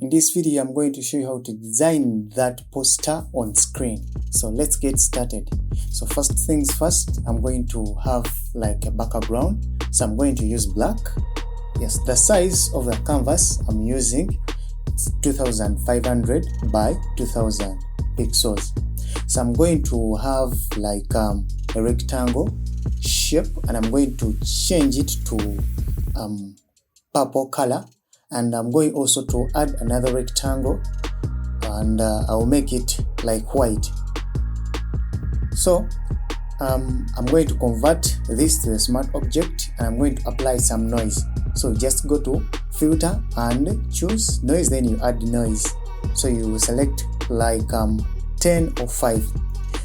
In this video, I'm going to show you how to design that poster on screen. So let's get started. So first things first, I'm going to have like a background. So I'm going to use black. Yes, the size of the canvas I'm using is 2500 by 2000 pixels. So I'm going to have like a rectangle shape, and I'm going to change it to purple color, and I'm going also to add another rectangle, and I'll make it like white. So I'm going to convert this to a smart object, and I'm going to apply some noise. So just go to filter and choose noise, then you add noise. So you select like 10 or 5.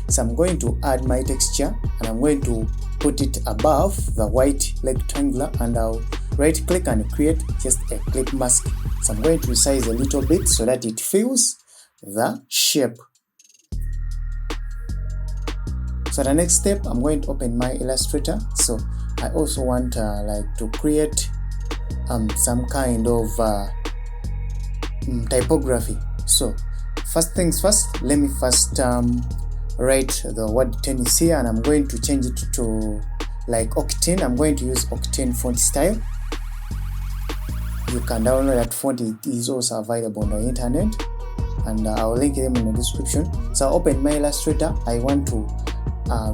So I'm going to add my texture, and I'm going to put it above the white rectangular, and I'll right click and create just a clip mask. So I'm going to resize a little bit so that it fills the shape. So the next step, I'm going to open my Illustrator. So I also want like to create some kind of typography. So first things first, let me first write the word tennis here, and I'm going to change it to like Octane. I'm going to use Octane font style. You can download that font, it is also available on the internet, and I'll link them in the description. So I'll open my Illustrator. I want to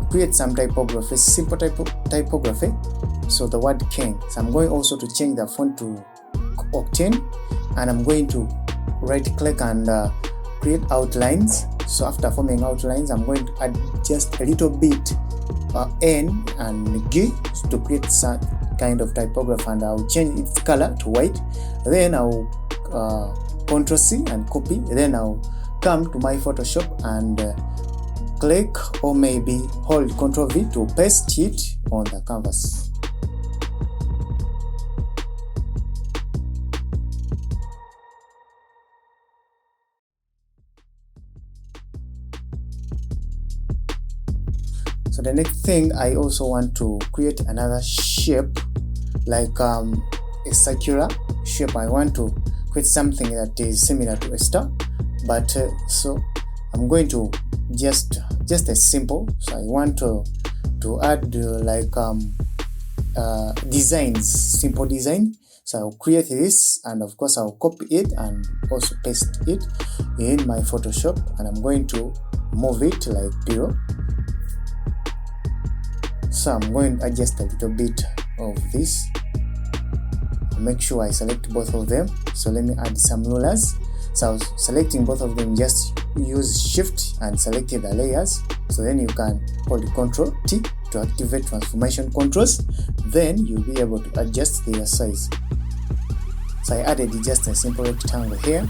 create some typography, simple typography. So the word king. So I'm going also to change the font to Octane, and I'm going to right click and create outlines. So after forming outlines, I'm going to add just a little bit N and G to create some kind of typography, and I'll change its color to white. Then I'll Ctrl C and copy. Then I'll come to my Photoshop and click or maybe hold Ctrl V to paste it on the canvas. So the next thing, I also want to create another shape, like a circular shape. I want to create something that is similar to a star, but so I'm going to just a simple. So I want to add like designs, simple design. So I'll create this, and of course I'll copy it and also paste it in my Photoshop, and I'm going to move it like below. So I'm going to adjust a little bit of this. Make sure I select both of them. So let me add some rulers. So I was selecting both of them, just use Shift and select the layers. So then you can hold Ctrl T to activate transformation controls. Then you'll be able to adjust their size. So I added just a simple rectangle here.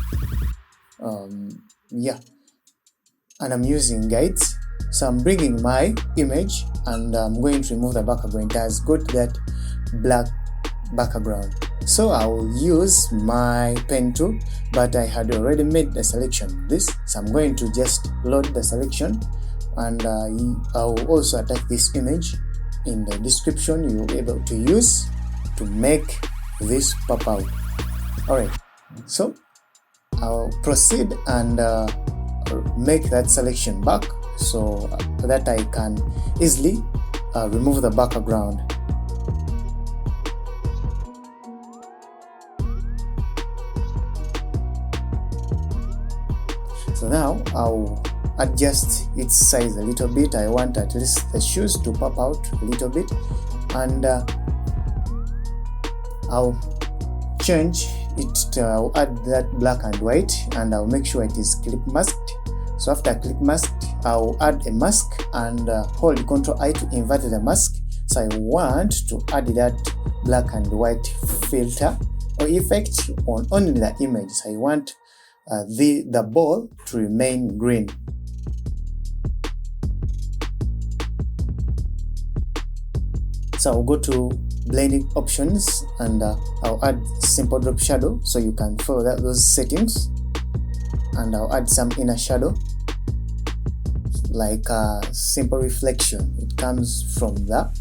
Yeah, and I'm using guides. So I'm bringing my image, and I'm going to remove the background. It has got that black background. So I will use my pen tool, but I had already made the selection this. So I'm going to just load the selection, and I will also attach this image in the description. You will be able to use to make this pop out. Alright, so I'll proceed and make that selection back, so that I can easily remove the background. So now I'll adjust its size a little bit. I want at least the shoes to pop out a little bit, and I'll change it. I'll add that black and white, and I'll make sure it is clip masked. So after clip masked, I'll add a mask and hold Ctrl I to invert the mask. So I want to add that black and white filter or effect on only the image. So I want the ball to remain green. So I'll go to blending options, and I'll add simple drop shadow, so you can follow those settings, and I'll add some inner shadow like a simple reflection. It comes from the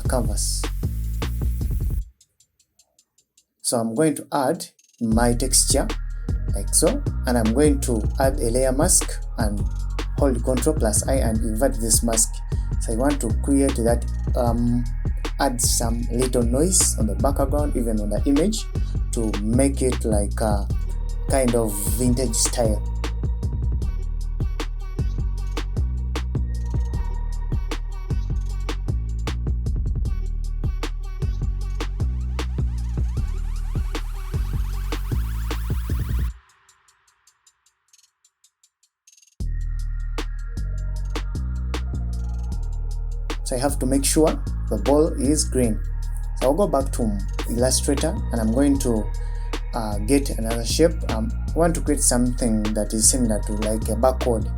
canvas. So I'm going to add my texture. like so, and I'm going to add a layer mask and hold Ctrl+I and invert this mask. So I want to create that, add some little noise on the background, even on the image, to make it like a kind of vintage style. So I have to make sure the ball is green. So I'll go back to Illustrator and I'm going to get another shape. I want to create something that is similar to like a barcode.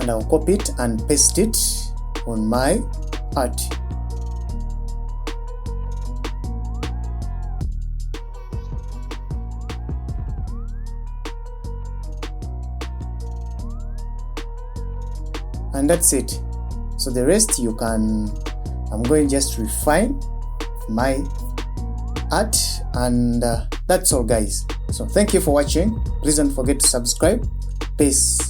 And I'll copy it and paste it on my art. And that's it. So the rest you can, I'm going just to refine my art, and that's all guys. So thank you for watching. Please don't forget to subscribe. Peace.